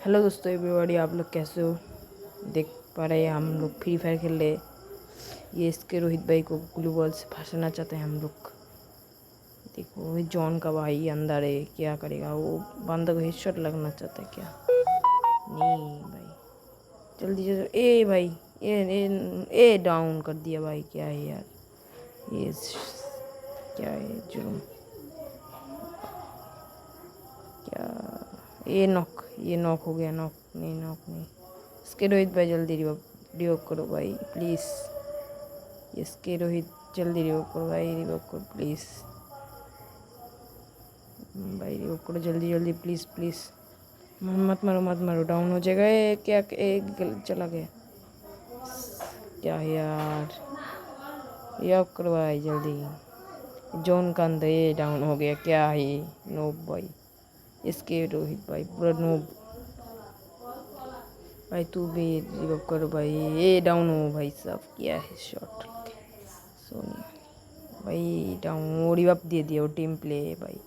Hello दोस्तों everybody, आप लोग कैसे हो? देख पा रहे हैं हम लोग फ्री फायर खेल रहे। ये इसके रोहित भाई को ग्लू बॉल से फंसाना चाहते हैं हम लोग। देखो ये जॉन का भाई अंदर है, क्या करेगा वो? बंदा को हेडशॉट लगना चाहता है क्या? नहीं भाई, जल्दी जल्दी। ए भाई, ए डाउन कर दिया भाई। क्या है यार ये? क्या है जुर्म? क्या ये नॉक हो गया। नॉक नहीं, नॉक नहीं। इसके रोहित भाई जल्दी रिवॉक करो भाई प्लीज़। इसके रोहित जल्दी रिवॉक करो भाई, रिवॉक करो प्लीज़ भाई, रिवॉक करो जल्दी जल्दी प्लीज़ प्लीज़। मत मारो मत मारो, डाउन हो जाएगा। क्या चला गया? क्या है यार? रिवॉक करो भाई जल्दी। जोन का अंदर ये डाउन हो गया। क्या है? नोब भाई, इसके रोहित भाई पूरा नोब भाई। तू भी रिवॉक करो भाई। ये डाउन हो भाई साहब। क्या है शॉट? सोनिया भाई डाउन, वो रिवॉक दे दिया। वो टीम प्ले है भाई।